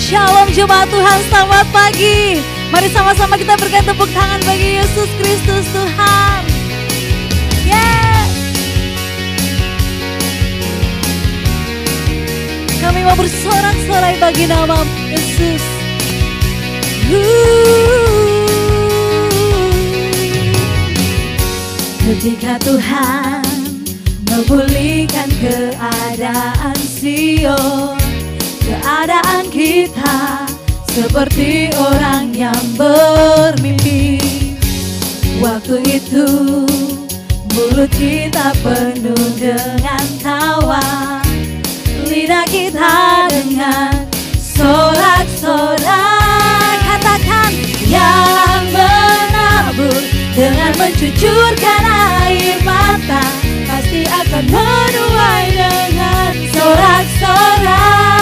Shalom jemaat Tuhan, selamat pagi. Mari sama-sama kita berikan tepuk tangan bagi Yesus Kristus Tuhan. Yes. Kami mau bersorak-sorai bagi nama Yesus. Ketika Tuhan memulihkan keadaan Sion, keadaan kita seperti orang yang bermimpi. Waktu itu mulut kita penuh dengan tawa, lidah kita dengan sorak-sorai. Katakan, yang menabur dengan mencucurkan air mata pasti akan menuai dengan sorak-sorai.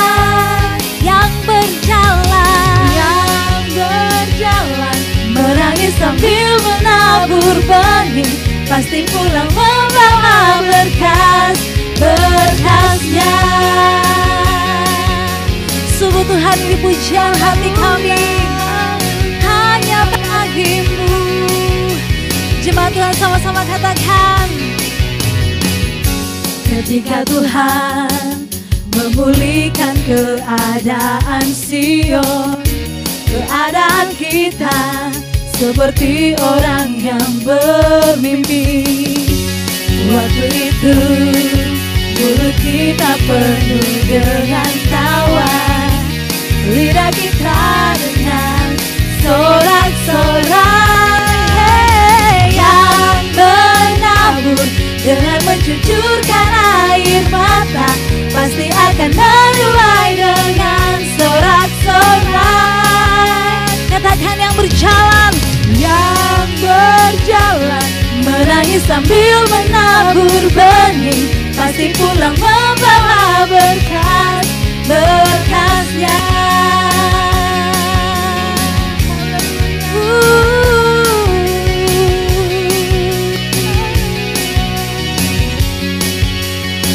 Yang berjalan menangis sambil menabur benih pasti pulang membawa berkasnya. Sungguh Tuhan, ini pujian hati kami hanya bagimu. Jemaat Tuhan, sama-sama katakan, ketika Tuhan memulihkan keadaan Sion, keadaan kita seperti orang yang bermimpi. Waktu itu mulut kita penuh dengan tawa, lidah kita dengan sorak-sorai. Yang menabur dengan mencucurkan air mata pasti akan menuai dengan sorak-sorai. Katakan, yang berjalan menangis sambil menabur benih pasti pulang membawa berkasnya.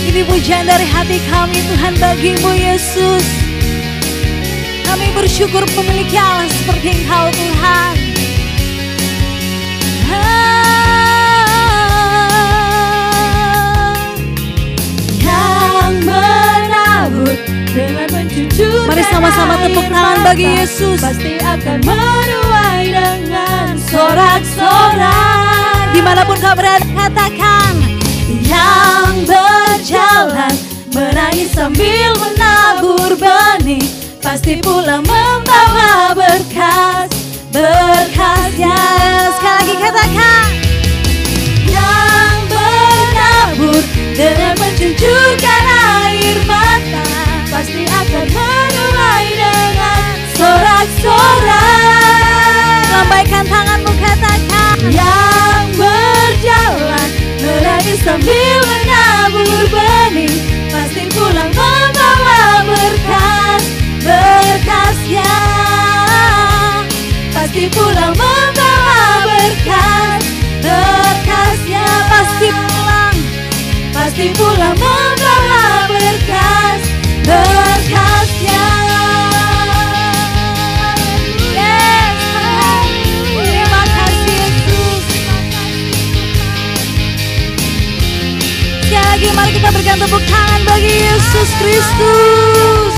Ini pujian dari hati kami Tuhan bagimu Yesus. Kami bersyukur memiliki Allah seperti Engkau Tuhan. Yang menabur dengan mencucurkan, mari sama-sama tepuk tangan bagi Yesus. Pasti akan menuai dengan sorak-sorai. Dimanapun kau berada, katakan, yang berjalan menangis sambil menabur benih pasti pulang membawa berkasnya. Sekali lagi katakan, yang menabur dengan mencucurkan air mata pasti akan menuai dengan sorak-sorai. Lambaikan tanganmu, katakan, yang berjalan menangis sambil menabur benih pasti pulang membawa berkasnya. Pasti pulang membawa berkasnya. Pasti pulang membawa berkasnya. Yes, terima kasih Yesus. Sekali lagi mari kita berikan tepuk tangan bagi Yesus Kristus.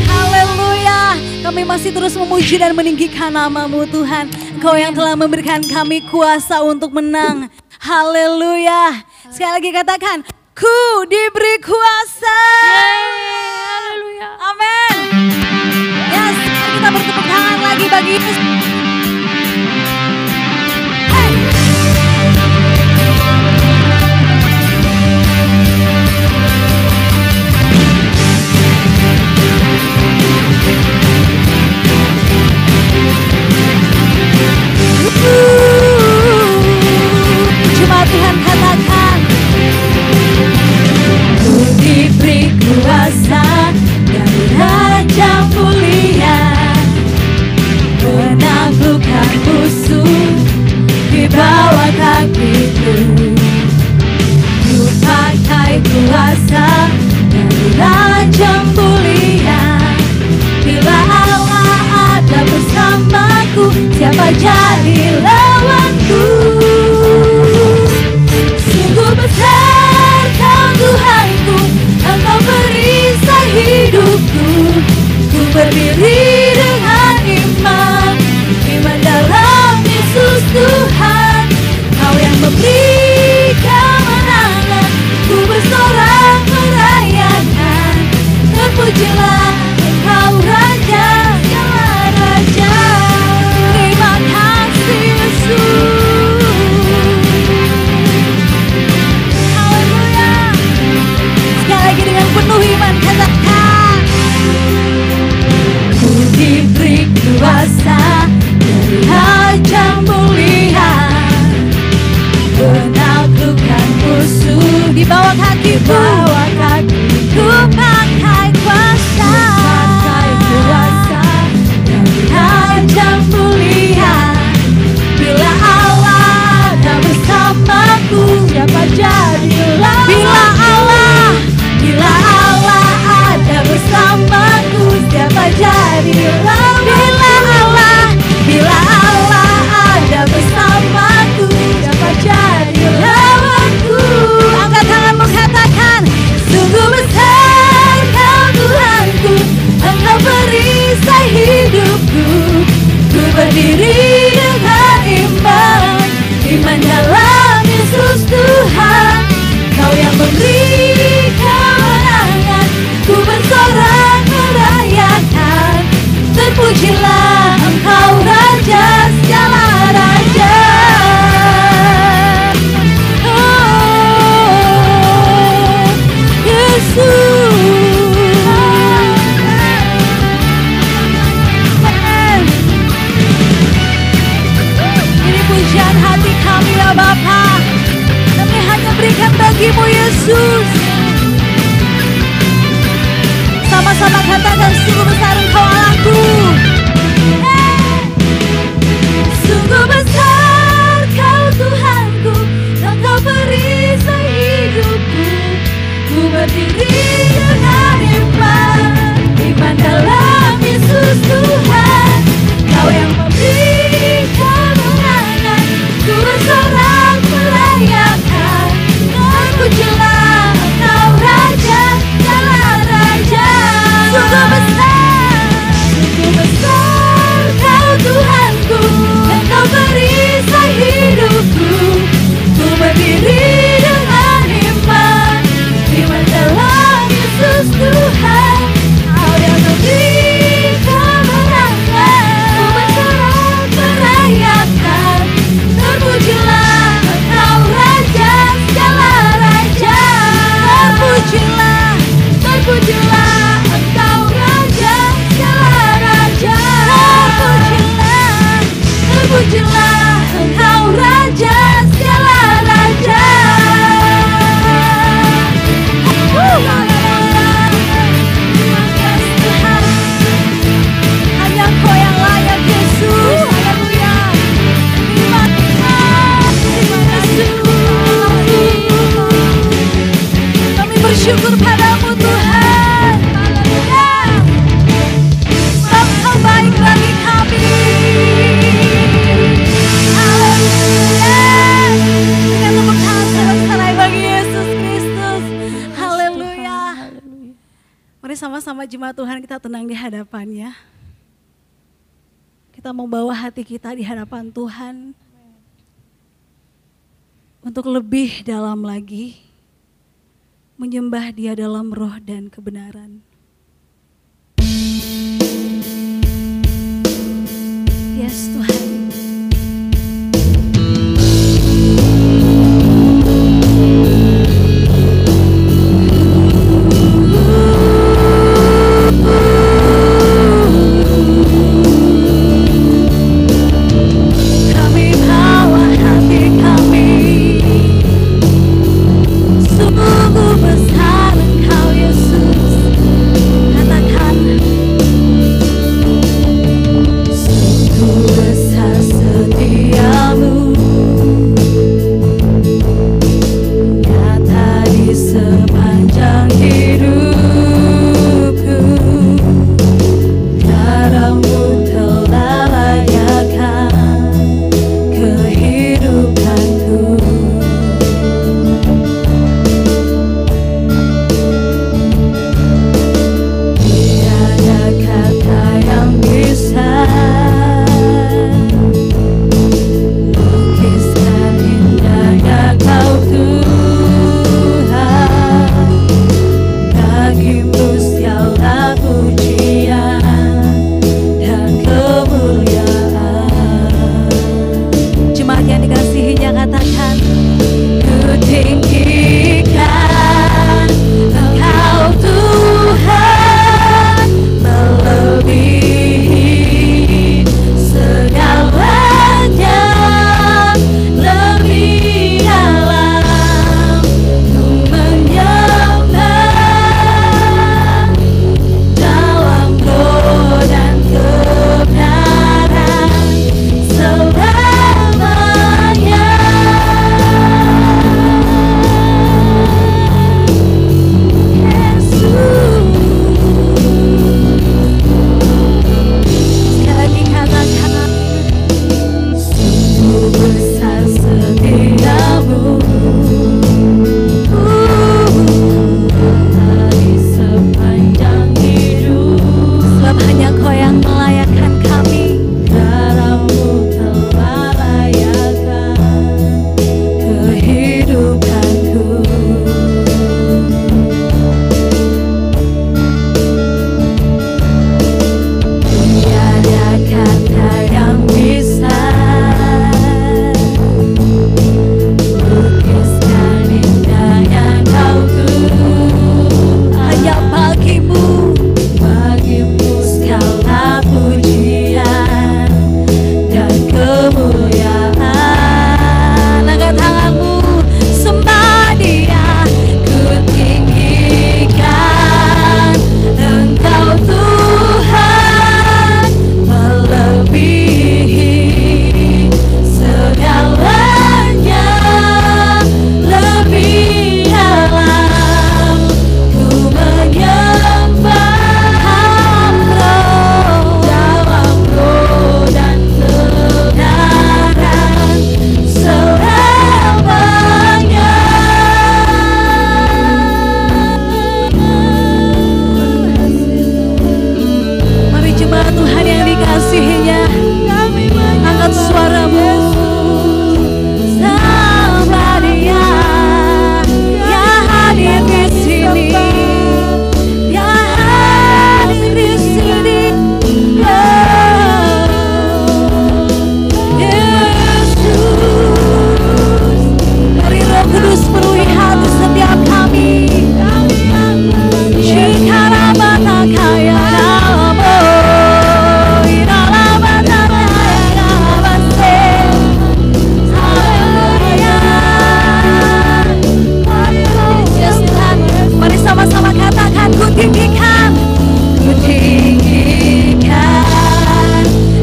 Haleluya. Kami masih terus memuji dan meninggikan nama-Mu Tuhan. Engkau yang telah memberikan kami kuasa untuk menang. Haleluya. Sekali lagi katakan, ku diberi kuasa. Haleluya. Amin. Yes, kita bertepuk tangan lagi bagi Yesus. Jemaat Tuhan, katakan, ku diberi kuasa dari Raja Mulia, menang berdiri dengan iman, iman dalam Yesus Tuhan. Kau yang memberi kemenangan, ku bersorak merayakan. Terpujilah Engkau Raja, segala Raja. Terima kasih Yesus. Haleluya. Sekali lagi dengan penuh iman katakan, ku diberi kuasa dari ajang mulia, menaklukkan musuh di bawah kaki, ku pakai kuasa dari ajang mulia. Bila Allah ada bersamaku, siapa jadilah. Bila Allah ada bersamaku, siapa jadilah. Bila Allah ada bersamaku, siapa jadilah aku. Angkat tanganmu katakan, sungguh besar Kau Tuhanku, Engkau perisai hidupku. Ku berdiri dengan iman, iman dalam Yesus Tuhan. Kau yang memberi kemenangan, ku bersorak merayakan. Terpujilah Engkau Raja, segala Raja. Oh, Yesus. Ini pujian hati kami ya Bapa, kami hanya berikan bagimu Yesus. Sama-sama katakan, sungguh besar Engkau Allahku. Sungguh besar Kau Tuhanku, Engkau perisai hidupku. Ku berdiri dengan iman, iman dalam Yesus Tuhan. Kau yang memberi kemenangan, ku bersorak merayakan. Terpujilah Engkau Raja, segala Raja. Sungguh besar Kau Tuhanku, Engkau perisai hidupku. Ku berdiri dengan iman, iman dalam Yesus Tuhan. Kau yang memberi kemenangan, ku bersorak merayakan. Terpujilah Engkau Raja, segala Raja. Terpujilah Engkau Raja, segala Raja. Terpujilah Engkau Raja, segala Raja. Tuhan, hanya Kau yang layak Yesus. Haleluya. Terima kasih Yesus. Kami bersyukur padamu Tuhan. Engkau baik bagi kami. Haleluya. Kita tepuk tangan sarai-sarai bagi Yesus Kristus. Haleluya. Mari sama-sama jemaat Tuhan kita tenang di hadapannya. Kita mau bawa hati kita di hadapan Tuhan untuk lebih dalam lagi menyembah Dia dalam roh dan kebenaran. Yes Tuhan. Kami bawa hati kami, sungguh besar Engkau Yesus. suaramu. Sembah Dia yang hadir di sini, yang hadir di sini. Kudus penuhi hati setiap kami. Jika mata kaya namamu, dalam mata kaya namamu. Haleluya. Yes Tuhan, mari sama-sama katakan, ku tinggikan, ku tinggikan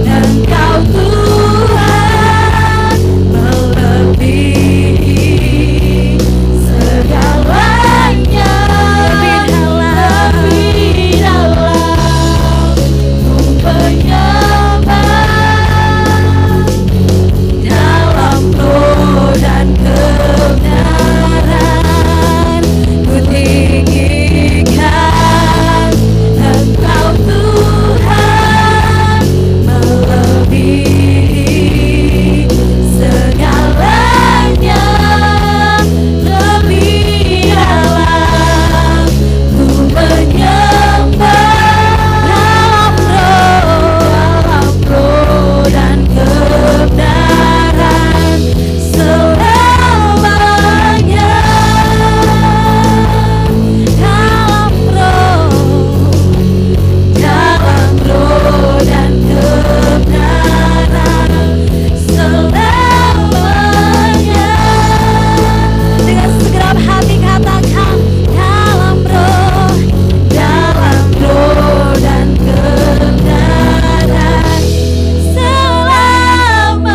Engkau Tuhan, melebihi segalanya, lebih dalam ku penyembah, dalam roh dan kebenaran, ku tinggikan Engkau Tuhan, melebihi segalanya, lebih dalam ku menyembah, dalam roh dan kebenaran selamanya, dalam roh dan kebenaran selamanya. Dengan segenap hati katakan, dalam roh dan kebenaran selamanya.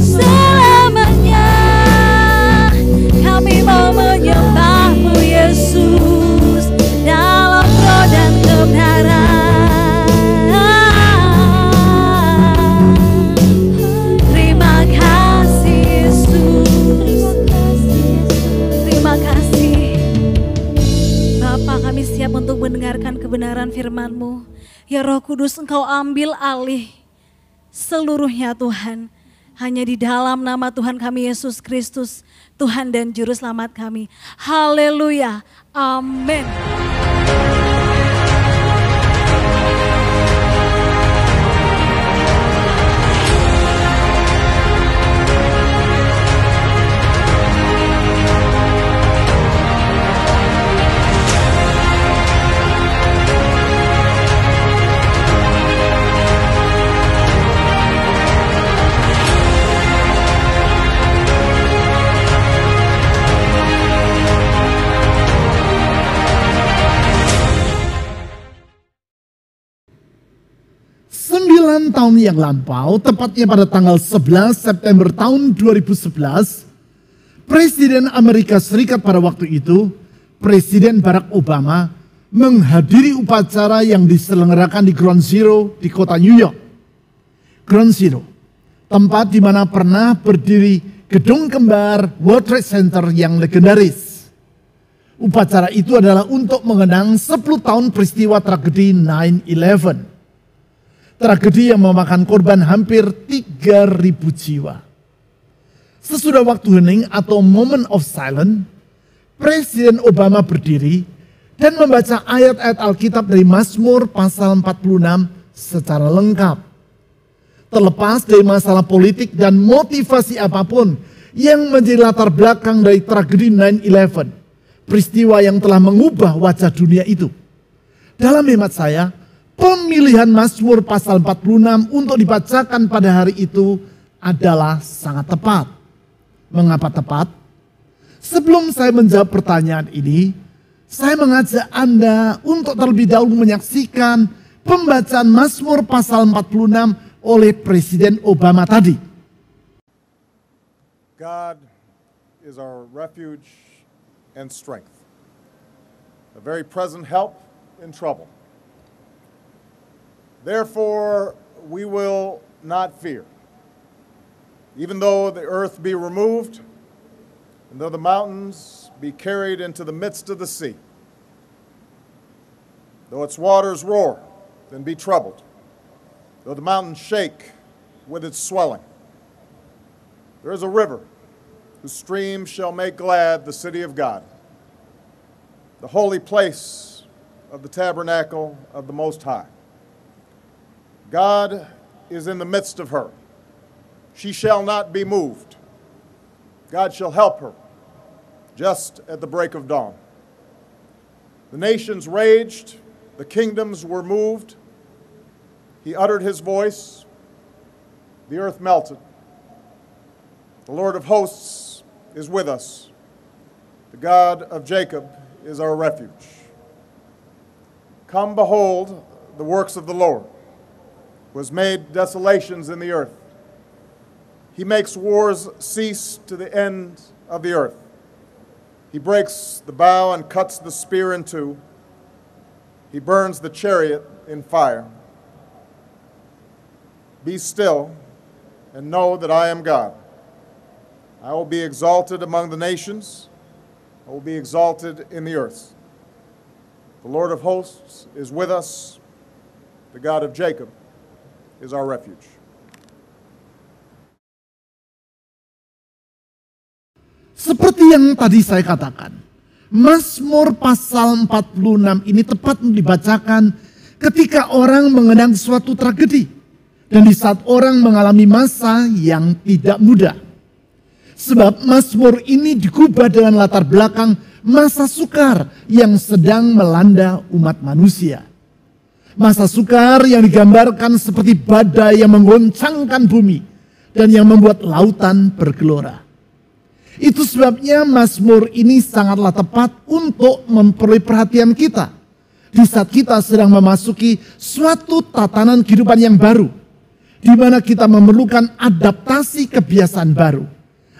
Selamanya kami mau menyembah-Mu Yesus, dalam roh dan kebenaran. Terima kasih Yesus, terima kasih Bapa. Kami siap untuk mendengarkan kebenaran firman-Mu. Ya Roh Kudus, Engkau ambil alih seluruhnya Tuhan. Hanya di dalam nama Tuhan kami Yesus Kristus, Tuhan dan Juru Selamat kami. Haleluya. Amin. Tahun yang lampau, tepatnya pada tanggal 11 September tahun 2011, Presiden Amerika Serikat pada waktu itu, Presiden Barack Obama, menghadiri upacara yang diselenggarakan di Ground Zero di kota New York. Ground Zero, tempat di mana pernah berdiri gedung kembar World Trade Center yang legendaris. Upacara itu adalah untuk mengenang 10 tahun peristiwa tragedi 9/11. Tragedi yang memakan korban hampir 3.000 jiwa. Sesudah waktu hening atau moment of silence, Presiden Obama berdiri dan membaca ayat-ayat Alkitab dari Mazmur pasal 46 secara lengkap. Terlepas dari masalah politik dan motivasi apapun yang menjadi latar belakang dari tragedi 9/11, peristiwa yang telah mengubah wajah dunia itu. Dalam hemat saya, pemilihan Mazmur pasal 46 untuk dibacakan pada hari itu adalah sangat tepat. Mengapa tepat? Sebelum saya menjawab pertanyaan ini, saya mengajak Anda untuk terlebih dahulu menyaksikan pembacaan Mazmur pasal 46 oleh Presiden Obama tadi. God is our refuge and strength, a very present help in trouble. Therefore, we will not fear, even though the earth be removed, and though the mountains be carried into the midst of the sea, Though its waters roar and be troubled, though the mountains shake with its swelling, there is a river whose streams shall make glad the city of God, the holy place of the tabernacle of the Most High. God is in the midst of her. She shall not be moved. God shall help her just at the break of dawn. The nations raged, the kingdoms were moved. He uttered his voice, the earth melted. The Lord of hosts is with us. The God of Jacob is our refuge. Come behold the works of the Lord, who has made desolations in the earth. He makes wars cease to the end of the earth. He breaks the bow and cuts the spear in two. He burns the chariot in fire. Be still and know that I am God. I will be exalted among the nations. I will be exalted in the earth. The Lord of hosts is with us. The God of Jacob is our refuge. Seperti yang tadi saya katakan, Mazmur pasal 46 ini tepat dibacakan ketika orang mengenang suatu tragedi dan di saat orang mengalami masa yang tidak mudah. Sebab Mazmur ini digubah dengan latar belakang masa sukar yang sedang melanda umat manusia. Masa sukar yang digambarkan seperti badai yang menggoncangkan bumi dan yang membuat lautan bergelora. Itu sebabnya Mazmur ini sangatlah tepat untuk memperoleh perhatian kita di saat kita sedang memasuki suatu tatanan kehidupan yang baru, di mana kita memerlukan adaptasi kebiasaan baru,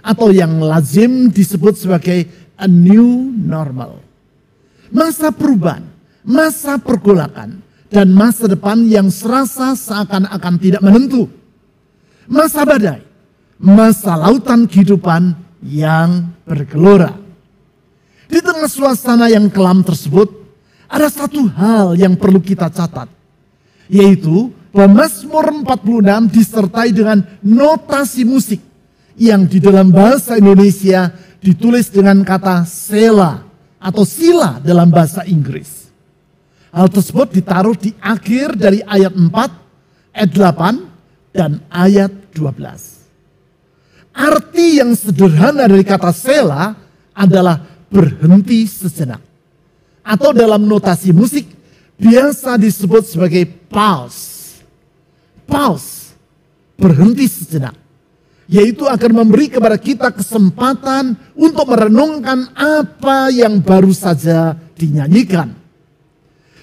atau yang lazim disebut sebagai a new normal. Masa perubahan, masa pergolakan, dan masa depan yang serasa seakan-akan tidak menentu. Masa badai, masa lautan kehidupan yang bergelora. Di tengah suasana yang kelam tersebut, ada satu hal yang perlu kita catat, yaitu bahwa Mazmur 46 disertai dengan notasi musik yang di dalam bahasa Indonesia ditulis dengan kata sela atau sila dalam bahasa Inggris. Hal tersebut ditaruh di akhir dari ayat 4, ayat 8, dan ayat 12. Arti yang sederhana dari kata sela adalah berhenti sejenak. Atau dalam notasi musik biasa disebut sebagai pause. Pause, berhenti sejenak. Yaitu akan memberi kepada kita kesempatan untuk merenungkan apa yang baru saja dinyanyikan.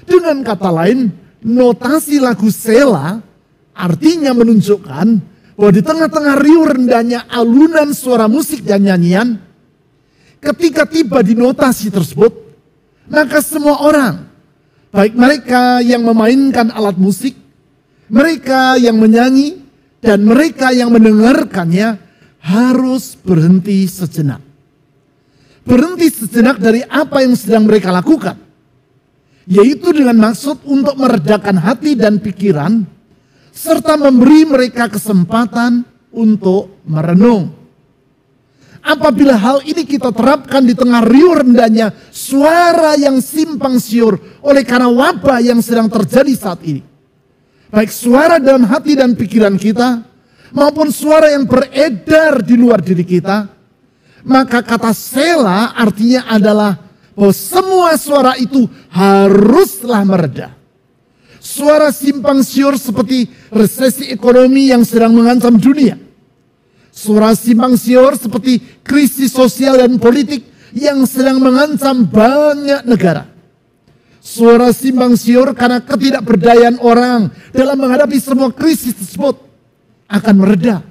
Dengan kata lain, notasi lagu sela artinya menunjukkan bahwa di tengah-tengah riuh rendahnya alunan suara musik dan nyanyian, ketika tiba di notasi tersebut, maka semua orang, baik mereka yang memainkan alat musik, mereka yang menyanyi, dan mereka yang mendengarkannya harus berhenti sejenak. Berhenti sejenak dari apa yang sedang mereka lakukan. Yaitu dengan maksud untuk meredakan hati dan pikiran, serta memberi mereka kesempatan untuk merenung. Apabila hal ini kita terapkan di tengah riuh rendahnya suara yang simpang siur oleh karena wabah yang sedang terjadi saat ini, baik suara dalam hati dan pikiran kita, maupun suara yang beredar di luar diri kita, maka kata sela artinya adalah bahwa semua suara itu haruslah mereda. Suara simpang siur seperti resesi ekonomi yang sedang mengancam dunia. Suara simpang siur seperti krisis sosial dan politik yang sedang mengancam banyak negara. Suara simpang siur karena ketidakberdayaan orang dalam menghadapi semua krisis tersebut akan mereda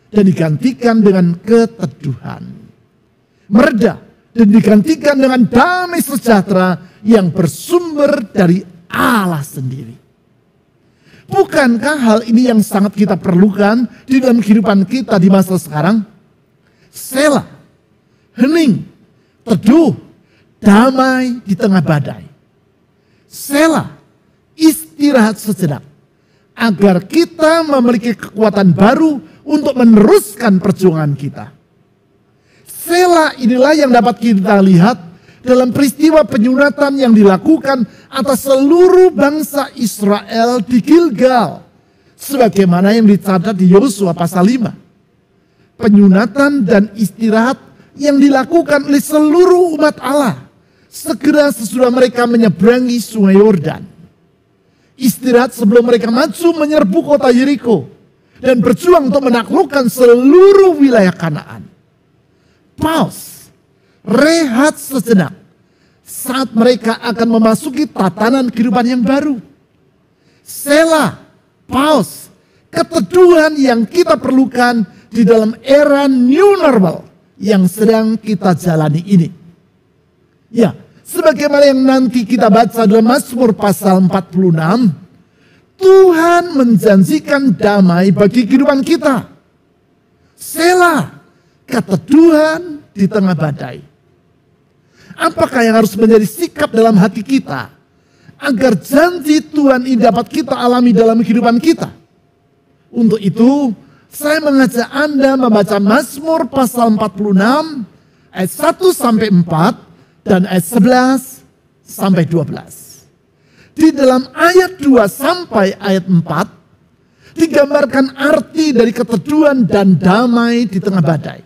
dan digantikan dengan keteduhan. Mereda dan digantikan dengan damai sejahtera yang bersumber dari Allah sendiri. Bukankah hal ini yang sangat kita perlukan di dalam kehidupan kita di masa sekarang? Sela, hening, teduh, damai di tengah badai. Sela, istirahat sejenak, agar kita memiliki kekuatan baru untuk meneruskan perjuangan kita. Selah inilah yang dapat kita lihat dalam peristiwa penyunatan yang dilakukan atas seluruh bangsa Israel di Gilgal, sebagaimana yang dicatat di Yosua pasal 5. Penyunatan dan istirahat yang dilakukan oleh seluruh umat Allah segera sesudah mereka menyeberangi sungai Yordan. Istirahat sebelum mereka maju menyerbu kota Yeriko dan berjuang untuk menaklukkan seluruh wilayah Kanaan. Pause, rehat sejenak saat mereka akan memasuki tatanan kehidupan yang baru. Selah, pause, keteduhan yang kita perlukan di dalam era new normal yang sedang kita jalani ini. Ya, sebagaimana yang nanti kita baca dalam Mazmur pasal 46, Tuhan menjanjikan damai bagi kehidupan kita. Selah, keteduhan di tengah badai. Apakah yang harus menjadi sikap dalam hati kita agar janji Tuhan ini dapat kita alami dalam kehidupan kita? Untuk itu, saya mengajak Anda membaca Mazmur pasal 46 ayat 1 sampai 4 dan ayat 11 sampai 12. Di dalam ayat 2 sampai ayat 4 digambarkan arti dari keteduhan dan damai di tengah badai.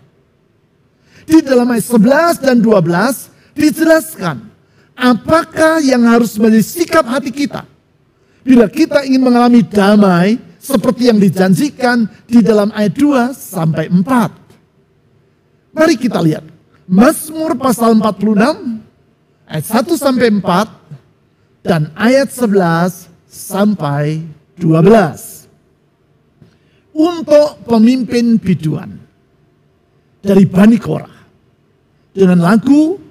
Di dalam ayat 11 dan 12 dijelaskan apakah yang harus menjadi sikap hati kita bila kita ingin mengalami damai seperti yang dijanjikan di dalam ayat 2 sampai 4. Mari kita lihat Mazmur pasal 46 ayat 1 sampai 4 dan ayat 11 sampai 12. Untuk pemimpin biduan dari Bani Korah dengan lagu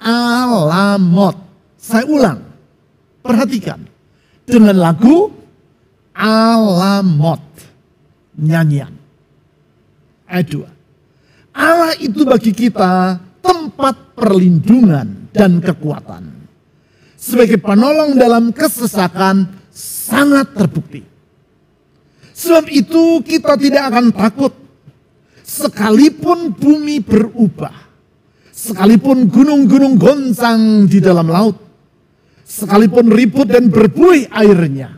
Alamot. Saya ulang, perhatikan. Dengan lagu Alamot, nyanyian. Ayat 2. Allah itu bagi kita tempat perlindungan dan kekuatan. Sebagai penolong dalam kesesakan sangat terbukti. Sebab itu kita tidak akan takut. Sekalipun bumi berubah. Sekalipun gunung-gunung goncang di dalam laut. Sekalipun ribut dan berbuih airnya.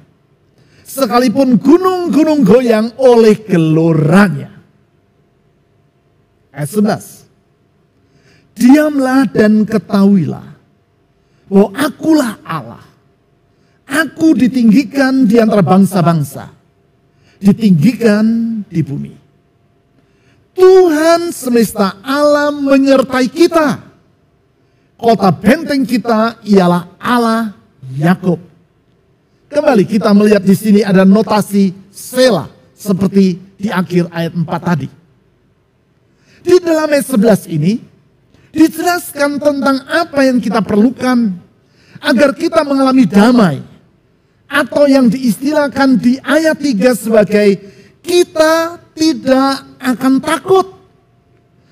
Sekalipun gunung-gunung goyang oleh geloranya. Ayat 11. Diamlah dan ketahuilah bahwa akulah Allah. Aku ditinggikan di antara bangsa-bangsa. Ditinggikan di bumi. Tuhan semesta alam menyertai kita. Kota benteng kita ialah Allah Yakub. Kembali kita melihat di sini ada notasi Selah seperti di akhir ayat 4 tadi. Di dalam ayat 11 ini dijelaskan tentang apa yang kita perlukan agar kita mengalami damai. Atau yang diistilahkan di ayat 3 sebagai kita tidak akan takut.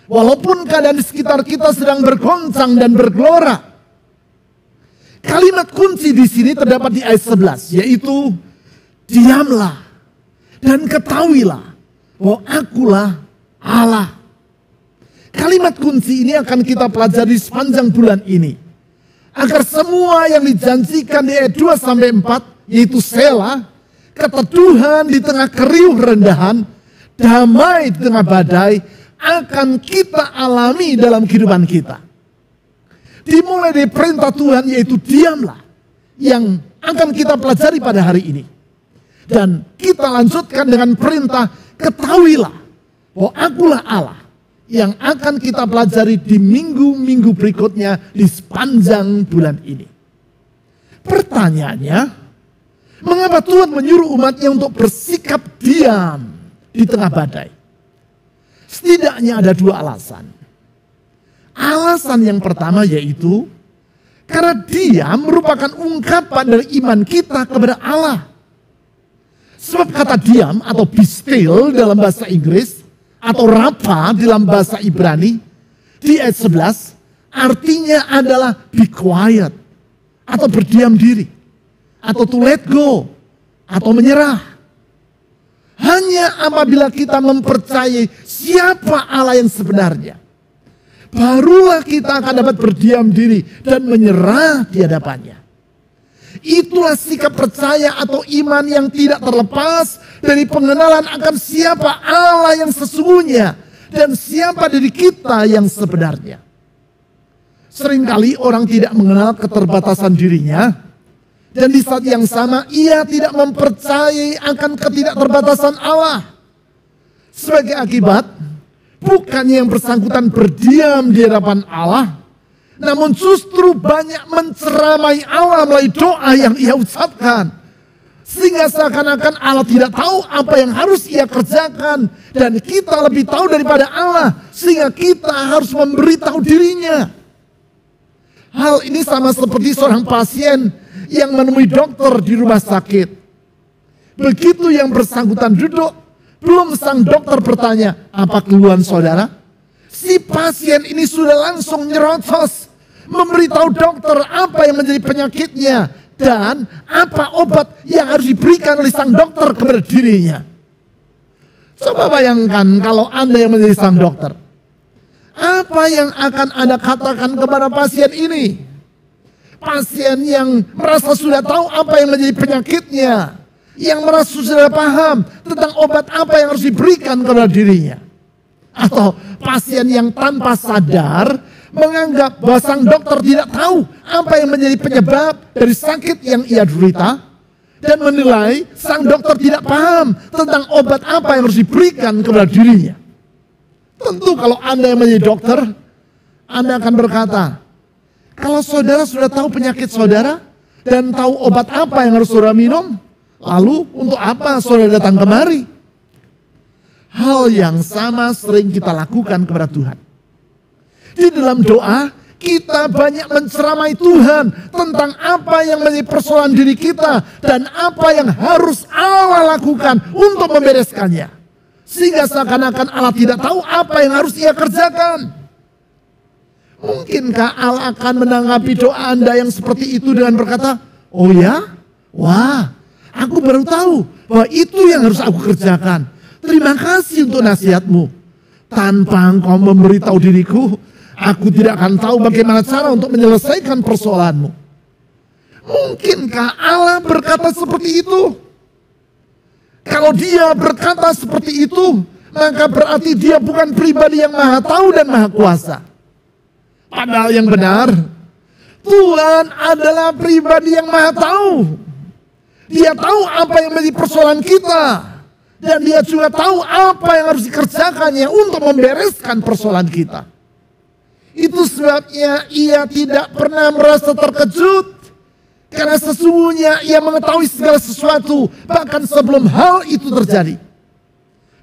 Walaupun keadaan di sekitar kita sedang bergoncang dan bergelora. Kalimat kunci di sini terdapat di ayat 11, yaitu diamlah dan ketahuilah bahwa akulah Allah. Kalimat kunci ini akan kita pelajari sepanjang bulan ini. Agar semua yang dijanjikan di ayat 2 sampai 4, yaitu Selah, keteduhan di tengah keriuh rendahan, damai di tengah badai, akan kita alami dalam kehidupan kita. Dimulai dari perintah Tuhan yaitu diamlah, yang akan kita pelajari pada hari ini. Dan kita lanjutkan dengan perintah ketahuilah bahwa akulah Allah, yang akan kita pelajari di minggu-minggu berikutnya di sepanjang bulan ini. Pertanyaannya, mengapa Tuhan menyuruh umatnya untuk bersikap diam di tengah badai? Setidaknya ada dua alasan. Alasan yang pertama yaitu karena diam merupakan ungkapan dari iman kita kepada Allah. Sebab kata diam atau be still dalam bahasa Inggris atau rapa dalam bahasa Ibrani di ayat 11 artinya adalah be quiet atau berdiam diri atau to let go, atau menyerah. Hanya apabila kita mempercayai siapa Allah yang sebenarnya, barulah kita akan dapat berdiam diri dan menyerah di hadapannya. Itulah sikap percaya atau iman yang tidak terlepas dari pengenalan akan siapa Allah yang sesungguhnya dan siapa diri kita yang sebenarnya. Seringkali orang tidak mengenal keterbatasan dirinya, dan di saat yang sama ia tidak mempercayai akan ketidakterbatasan Allah. Sebagai akibat, bukannya yang bersangkutan berdiam di hadapan Allah, namun justru banyak menceramai Allah melalui doa yang ia ucapkan. Sehingga seakan-akan Allah tidak tahu apa yang harus ia kerjakan, dan kita lebih tahu daripada Allah, sehingga kita harus memberitahu dirinya. Hal ini sama seperti seorang pasien yang menemui dokter di rumah sakit. Begitu yang bersangkutan duduk, belum sang dokter bertanya, "Apa keluhan saudara?" Si pasien ini sudah langsung nyerocos, memberitahu dokter apa yang menjadi penyakitnya dan apa obat yang harus diberikan oleh sang dokter kepada dirinya. Coba bayangkan kalau Anda yang menjadi sang dokter. Apa yang akan Anda katakan kepada pasien ini? Pasien yang merasa sudah tahu apa yang menjadi penyakitnya, yang merasa sudah paham tentang obat apa yang harus diberikan kepada dirinya. Atau pasien yang tanpa sadar menganggap bahwa sang dokter tidak tahu apa yang menjadi penyebab dari sakit yang ia derita, dan menilai sang dokter tidak paham tentang obat apa yang harus diberikan kepada dirinya. Tentu kalau Anda yang menjadi dokter, Anda akan berkata, kalau saudara sudah tahu penyakit saudara dan tahu obat apa yang harus saudara minum, lalu untuk apa saudara datang kemari? Hal yang sama sering kita lakukan kepada Tuhan. Di dalam doa, kita banyak menceramai Tuhan tentang apa yang menjadi persoalan diri kita dan apa yang harus Allah lakukan untuk membereskannya. Sehingga seakan-akan Allah tidak tahu apa yang harus ia kerjakan. Mungkinkah Allah akan menanggapi doa Anda yang seperti itu dengan berkata, "Oh ya? Wah, aku baru tahu bahwa itu yang harus aku kerjakan. Terima kasih untuk nasihatmu. Tanpa engkau memberitahu diriku, aku tidak akan tahu bagaimana cara untuk menyelesaikan persoalanmu." Mungkinkah Allah berkata seperti itu? Kalau dia berkata seperti itu, maka berarti dia bukan pribadi yang maha tahu dan maha kuasa. Padahal yang benar, Tuhan adalah pribadi yang maha tahu. Dia tahu apa yang menjadi persoalan kita. Dan dia juga tahu apa yang harus dikerjakannya untuk membereskan persoalan kita. Itu sebabnya ia tidak pernah merasa terkejut. Karena sesungguhnya ia mengetahui segala sesuatu bahkan sebelum hal itu terjadi.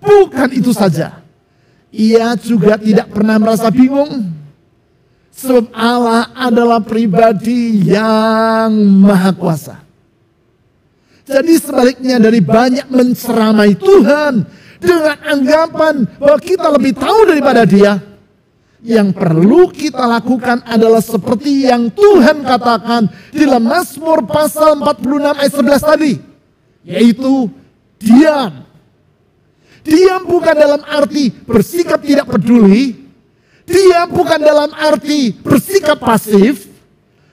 Bukan itu saja, ia juga tidak pernah merasa bingung. Sebab Allah adalah pribadi yang maha kuasa. Jadi sebaliknya dari banyak menceramai Tuhan dengan anggapan bahwa kita lebih tahu daripada Dia, yang perlu kita lakukan adalah seperti yang Tuhan katakan di dalam Mazmur pasal 46 ayat 11 tadi, yaitu diam. Diam bukan dalam arti bersikap tidak peduli, diam bukan dalam arti bersikap pasif,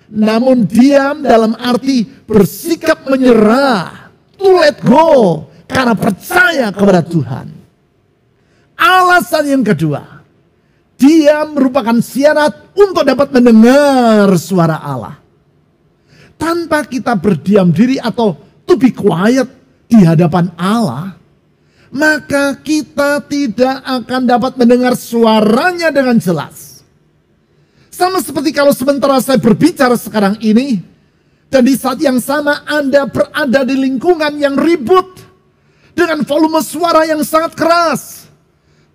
namun diam dalam arti bersikap menyerah, to let go, karena percaya kepada Tuhan. Alasan yang kedua, dia merupakan syarat untuk dapat mendengar suara Allah. Tanpa kita berdiam diri atau to be quiet di hadapan Allah, maka kita tidak akan dapat mendengar suaranya dengan jelas. Sama seperti kalau sementara saya berbicara sekarang ini, dan di saat yang sama Anda berada di lingkungan yang ribut, dengan volume suara yang sangat keras.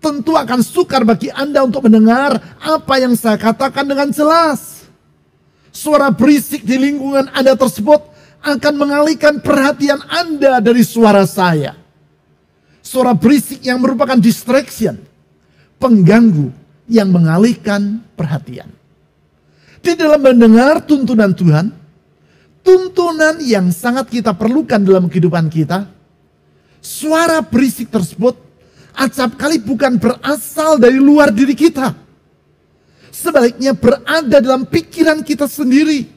Tentu akan sukar bagi Anda untuk mendengar apa yang saya katakan dengan jelas. Suara berisik di lingkungan Anda tersebut akan mengalihkan perhatian Anda dari suara saya. Suara berisik yang merupakan distraction, pengganggu yang mengalihkan perhatian. Di dalam mendengar tuntunan Tuhan, tuntunan yang sangat kita perlukan dalam kehidupan kita. Suara berisik tersebut acap kali bukan berasal dari luar diri kita. Sebaliknya berada dalam pikiran kita sendiri.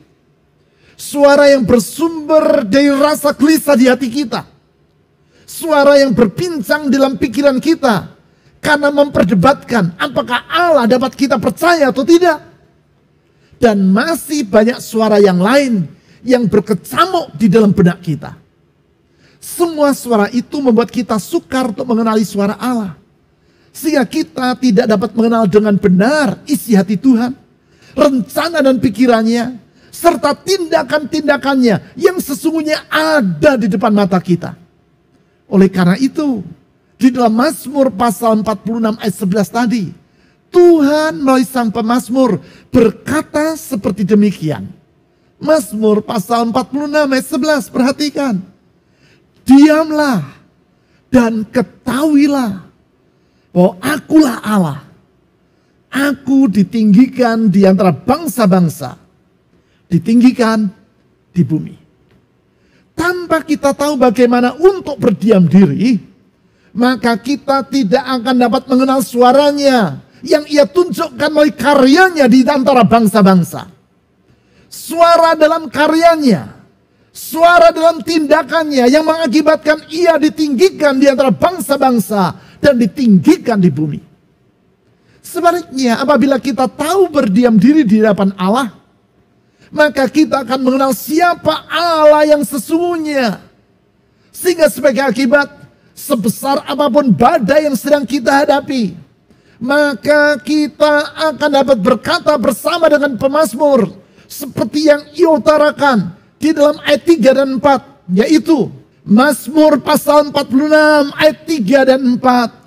Suara yang bersumber dari rasa gelisah di hati kita. Suara yang berbincang dalam pikiran kita karena memperdebatkan apakah Allah dapat kita percaya atau tidak. Dan masih banyak suara yang lain yang berkecamuk di dalam benak kita. Semua suara itu membuat kita sukar untuk mengenali suara Allah. Sehingga kita tidak dapat mengenal dengan benar isi hati Tuhan, rencana dan pikirannya, serta tindakan-tindakannya yang sesungguhnya ada di depan mata kita. Oleh karena itu, di dalam Mazmur pasal 46 ayat 11 tadi, Tuhan melalui sang pemazmur berkata seperti demikian. Mazmur pasal 46 ayat 11, perhatikan. Diamlah dan ketahuilah bahwa akulah Allah. Aku ditinggikan di antara bangsa-bangsa. Ditinggikan di bumi. Tanpa kita tahu bagaimana untuk berdiam diri, maka kita tidak akan dapat mengenal suaranya yang ia tunjukkan melalui karyanya di antara bangsa-bangsa. Suara dalam karyanya, suara dalam tindakannya yang mengakibatkan ia ditinggikan di antara bangsa-bangsa dan ditinggikan di bumi. Sebaliknya, apabila kita tahu berdiam diri di hadapan Allah, maka kita akan mengenal siapa Allah yang sesungguhnya. Sehingga sebagai akibat, sebesar apapun badai yang sedang kita hadapi, maka kita akan dapat berkata bersama dengan pemazmur seperti yang ia utarakan di dalam ayat 3 dan 4, yaitu Mazmur pasal 46 ayat 3 dan 4.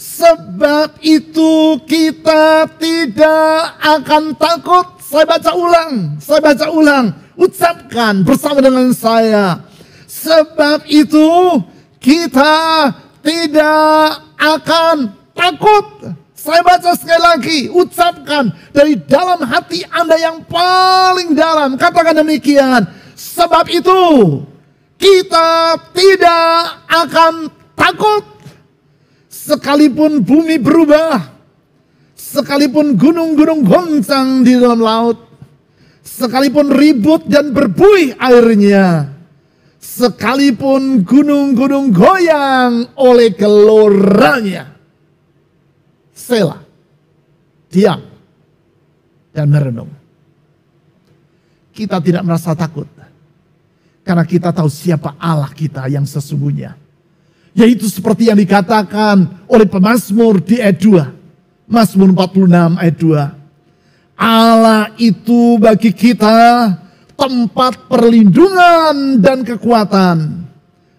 Sebab itu kita tidak akan takut. Saya baca ulang, ucapkan bersama dengan saya. Sebab itu kita tidak akan takut. Saya baca sekali lagi, ucapkan dari dalam hati Anda yang paling dalam. Katakan demikian. Sebab itu kita tidak akan takut. Sekalipun bumi berubah, sekalipun gunung-gunung goncang di dalam laut, sekalipun ribut dan berbuih airnya, sekalipun gunung-gunung goyang oleh geloranya. Selah, diam, dan merenung. Kita tidak merasa takut, karena kita tahu siapa Allah kita yang sesungguhnya. Yaitu seperti yang dikatakan oleh pemazmur di ayat 2. Mazmur 46 ayat 2. Allah itu bagi kita tempat perlindungan dan kekuatan.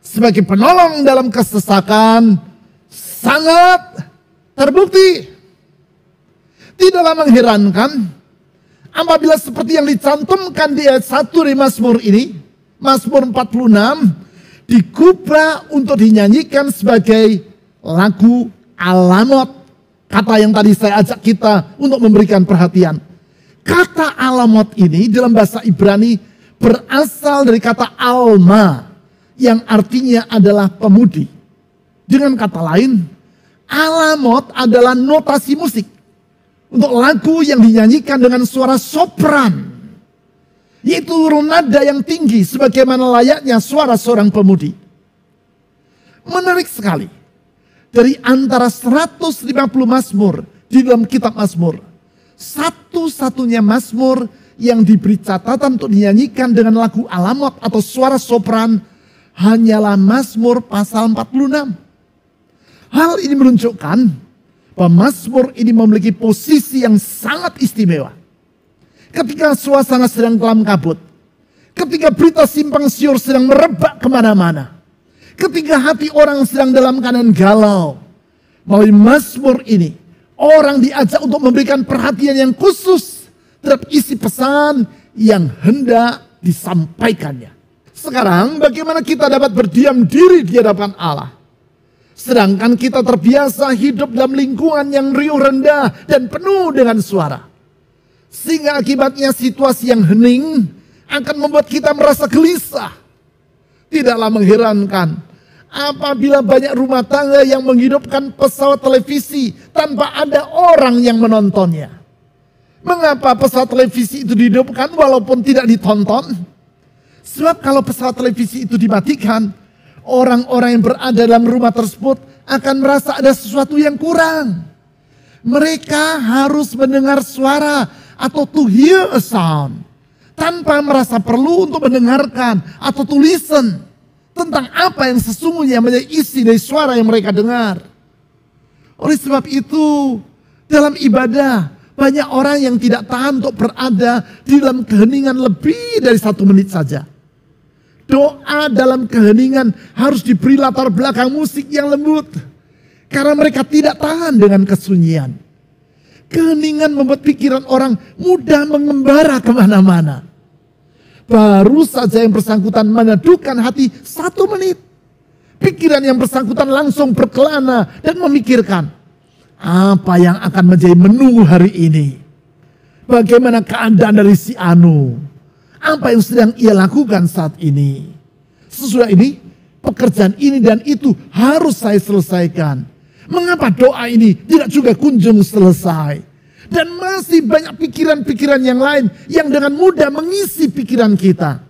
Sebagai penolong dalam kesesakan, sangat terbukti. Tidaklah mengherankan apabila seperti yang dicantumkan di ayat 1 di Mazmur ini, Mazmur 46, digubah untuk dinyanyikan sebagai lagu alamot. Kata yang tadi saya ajak kita untuk memberikan perhatian. Kata alamot ini dalam bahasa Ibrani berasal dari kata alma, yang artinya adalah pemudi. Dengan kata lain, alamot adalah notasi musik untuk lagu yang dinyanyikan dengan suara sopran, yaitu nada yang tinggi sebagaimana layaknya suara seorang pemudi. Menarik sekali. Dari antara 150 mazmur di dalam kitab Mazmur, satu-satunya mazmur yang diberi catatan untuk dinyanyikan dengan lagu alamot atau suara sopran hanyalah Mazmur pasal 46. Hal ini menunjukkan bahwa Mazmur ini memiliki posisi yang sangat istimewa. Ketika suasana sedang kelam kabut, ketika berita simpang siur sedang merebak kemana-mana, ketika hati orang sedang dalam keadaan galau, melalui Mazmur ini, orang diajak untuk memberikan perhatian yang khusus terhadap isi pesan yang hendak disampaikannya. Sekarang bagaimana kita dapat berdiam diri di hadapan Allah? Sedangkan kita terbiasa hidup dalam lingkungan yang riuh rendah dan penuh dengan suara. Sehingga akibatnya situasi yang hening akan membuat kita merasa gelisah. Tidaklah mengherankan apabila banyak rumah tangga yang menghidupkan pesawat televisi tanpa ada orang yang menontonnya. Mengapa pesawat televisi itu dihidupkan walaupun tidak ditonton? Sebab kalau pesawat televisi itu dimatikan, orang-orang yang berada dalam rumah tersebut akan merasa ada sesuatu yang kurang. Mereka harus mendengar suara atau to hear a sound, tanpa merasa perlu untuk mendengarkan atau to listen tentang apa yang sesungguhnya menjadi isi dari suara yang mereka dengar. Oleh sebab itu, dalam ibadah banyak orang yang tidak tahan untuk berada di dalam keheningan lebih dari 1 menit saja. Doa dalam keheningan harus diberi latar belakang musik yang lembut, karena mereka tidak tahan dengan kesunyian. Keheningan membuat pikiran orang mudah mengembara kemana-mana. Baru saja yang bersangkutan meneduhkan hati 1 menit, pikiran yang bersangkutan langsung berkelana dan memikirkan, apa yang akan menjadi menu hari ini? Bagaimana keadaan dari si Anu? Apa yang sedang ia lakukan saat ini? Sesudah ini, pekerjaan ini dan itu harus saya selesaikan. Mengapa doa ini tidak juga kunjung selesai? Dan masih banyak pikiran-pikiran yang lain yang dengan mudah mengisi pikiran kita.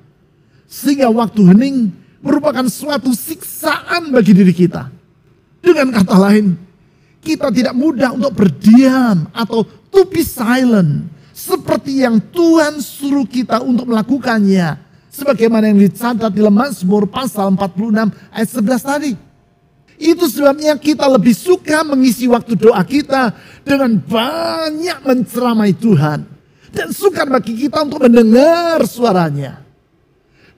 Sehingga waktu hening merupakan suatu siksaan bagi diri kita. Dengan kata lain, kita tidak mudah untuk berdiam atau to be silent. Seperti yang Tuhan suruh kita untuk melakukannya. Sebagaimana yang dicatat di Mazmur pasal 46 ayat 11 tadi. Itu sebabnya kita lebih suka mengisi waktu doa kita dengan banyak menceramai Tuhan. Dan sukar bagi kita untuk mendengar suaranya.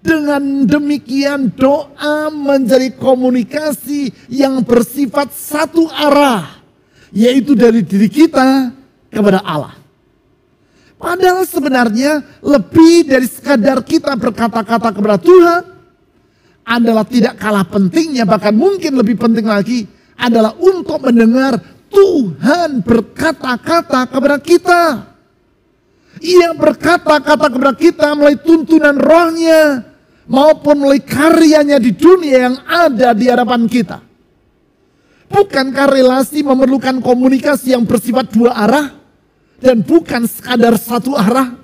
Dengan demikian doa menjadi komunikasi yang bersifat satu arah. Yaitu dari diri kita kepada Allah. Padahal sebenarnya lebih dari sekadar kita berkata-kata kepada Tuhan adalah tidak kalah pentingnya, bahkan mungkin lebih penting lagi adalah untuk mendengar Tuhan berkata-kata kepada kita. Ia berkata-kata kepada kita melalui tuntunan rohnya maupun melalui karyanya di dunia yang ada di hadapan kita. Bukankah relasi memerlukan komunikasi yang bersifat dua arah dan bukan sekadar satu arah?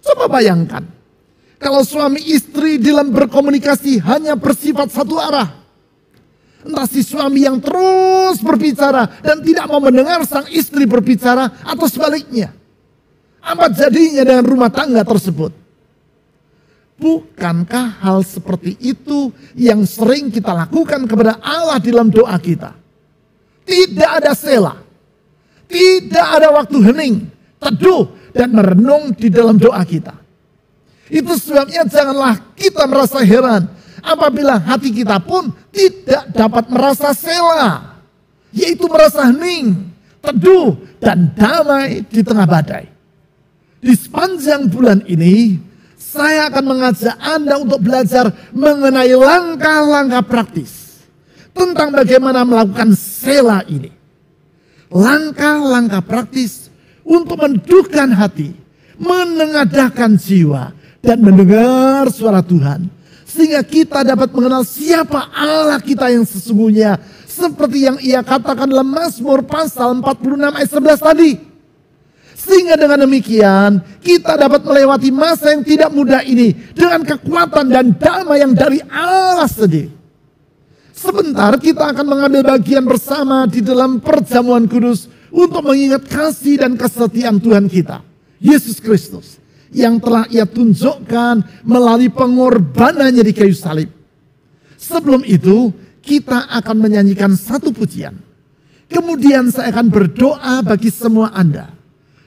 Coba bayangkan. Kalau suami istri dalam berkomunikasi hanya bersifat satu arah. Entah si suami yang terus berbicara dan tidak mau mendengar sang istri berbicara atau sebaliknya. Apa jadinya dengan rumah tangga tersebut? Bukankah hal seperti itu yang sering kita lakukan kepada Allah dalam doa kita? Tidak ada sela. Tidak ada waktu hening, teduh dan merenung di dalam doa kita. Itu sebabnya janganlah kita merasa heran apabila hati kita pun tidak dapat merasa sela. Yaitu merasa hening, teduh dan damai di tengah badai. Di sepanjang bulan ini, saya akan mengajak Anda untuk belajar mengenai langkah-langkah praktis tentang bagaimana melakukan sela ini. Langkah-langkah praktis untuk meneduhkan hati, menengadahkan jiwa, dan mendengar suara Tuhan. Sehingga kita dapat mengenal siapa Allah kita yang sesungguhnya. Seperti yang ia katakan dalam Mazmur pasal 46 ayat 11 tadi. Sehingga dengan demikian kita dapat melewati masa yang tidak mudah ini dengan kekuatan dan damai yang dari Allah sendiri. Sebentar kita akan mengambil bagian bersama di dalam perjamuan kudus untuk mengingat kasih dan kesetiaan Tuhan kita, Yesus Kristus, yang telah ia tunjukkan melalui pengorbanannya di kayu salib. Sebelum itu, kita akan menyanyikan satu pujian. Kemudian saya akan berdoa bagi semua Anda.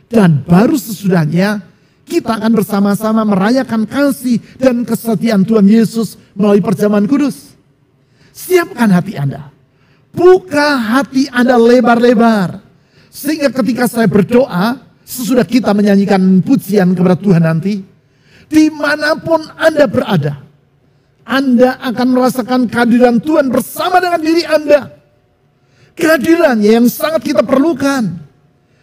Dan baru sesudahnya, kita akan bersama-sama merayakan kasih dan kesetiaan Tuhan Yesus melalui perjamuan kudus. Siapkan hati Anda. Buka hati Anda lebar-lebar. Sehingga ketika saya berdoa, sesudah kita menyanyikan pujian kepada Tuhan nanti, dimanapun Anda berada, Anda akan merasakan kehadiran Tuhan bersama dengan diri Anda. Kehadirannya yang sangat kita perlukan.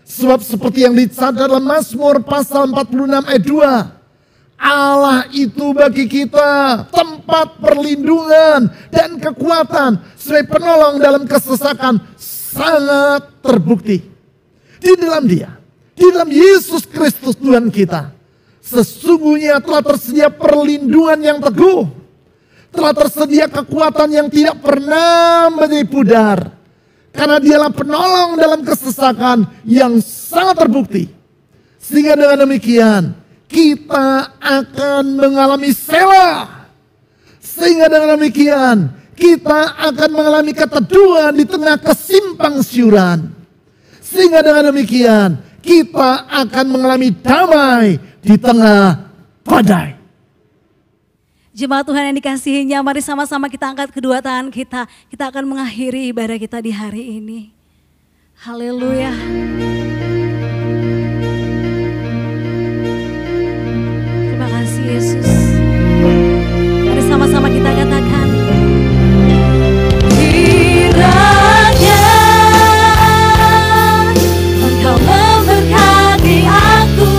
Sebab seperti yang dicatat dalam Mazmur pasal 46 ayat 2, Allah itu bagi kita tempat perlindungan dan kekuatan sebagai penolong dalam kesesakan sangat terbukti. Di dalam Dia, di dalam Yesus Kristus Tuhan kita, sesungguhnya telah tersedia perlindungan yang teguh, telah tersedia kekuatan yang tidak pernah menjadi pudar, karena Dialah penolong dalam kesesakan yang sangat terbukti. Sehingga dengan demikian kita akan mengalami Selah. Sehingga dengan demikian kita akan mengalami keteduhan di tengah kesimpang siuran. Sehingga dengan demikian kita akan mengalami damai di tengah badai. Jemaat Tuhan yang dikasihinya, mari sama-sama kita angkat kedua tangan kita. Kita akan mengakhiri ibadah kita di hari ini. Haleluya. Terima kasih Yesus. Mari sama-sama kita katakan. Kiranya Engkau memberkati aku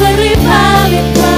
berlimpah-limpah.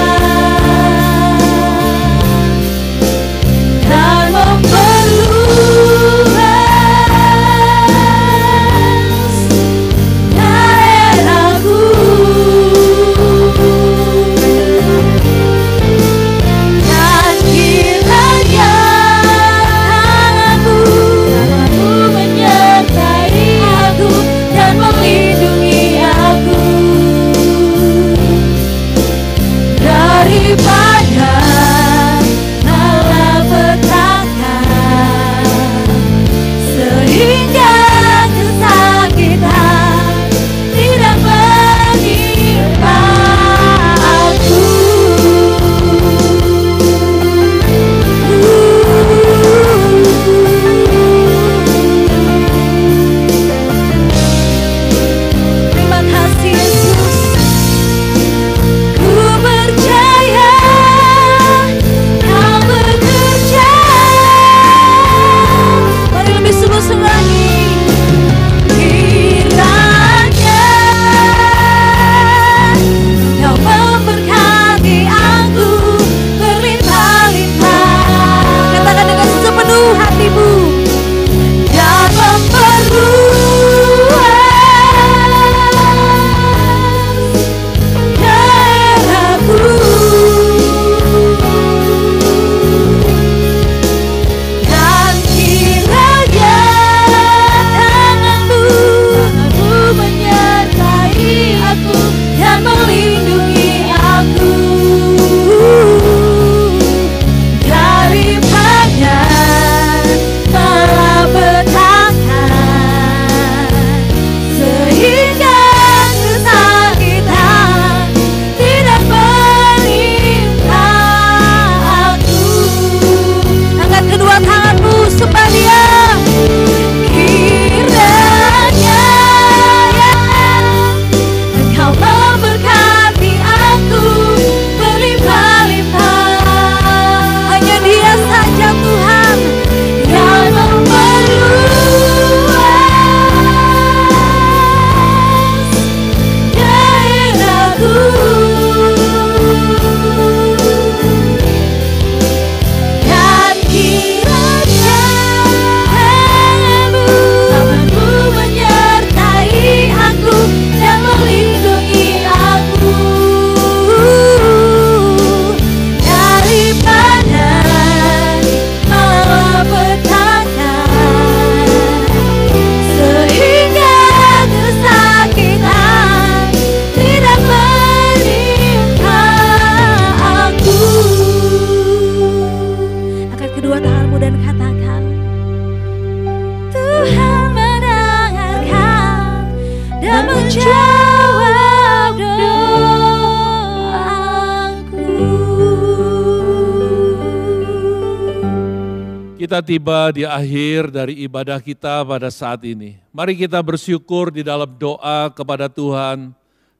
Kita tiba di akhir dari ibadah kita pada saat ini. Mari kita bersyukur di dalam doa kepada Tuhan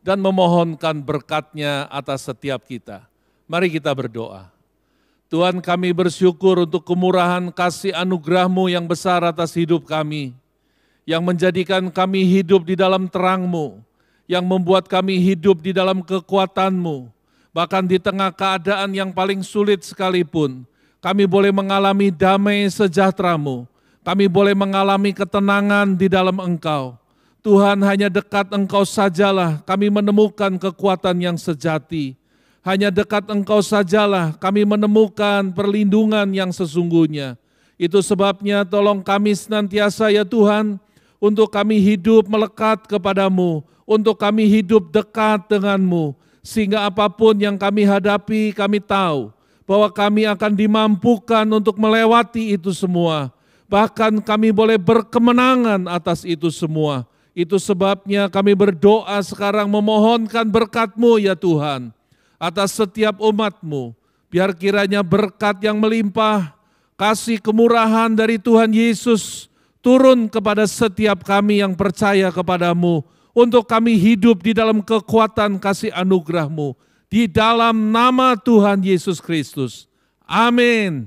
dan memohonkan berkat-Nya atas setiap kita. Mari kita berdoa. Tuhan, kami bersyukur untuk kemurahan kasih anugerah-Mu yang besar atas hidup kami, yang menjadikan kami hidup di dalam terang-Mu, yang membuat kami hidup di dalam kekuatan-Mu, Bahkan di tengah keadaan yang paling sulit sekalipun, kami boleh mengalami damai sejahtera-Mu. Kami boleh mengalami ketenangan di dalam Engkau. Tuhan, hanya dekat Engkau sajalah kami menemukan kekuatan yang sejati. Hanya dekat Engkau sajalah kami menemukan perlindungan yang sesungguhnya. Itu sebabnya tolong kami senantiasa ya Tuhan, untuk kami hidup melekat kepadamu, untuk kami hidup dekat denganmu, sehingga apapun yang kami hadapi kami tahu bahwa kami akan dimampukan untuk melewati itu semua. Bahkan kami boleh berkemenangan atas itu semua. Itu sebabnya kami berdoa sekarang memohonkan berkat-Mu ya Tuhan, atas setiap umat-Mu. Biar kiranya berkat yang melimpah, kasih kemurahan dari Tuhan Yesus turun kepada setiap kami yang percaya kepada-Mu, untuk kami hidup di dalam kekuatan kasih anugerah-Mu, di dalam nama Tuhan Yesus Kristus. Amin.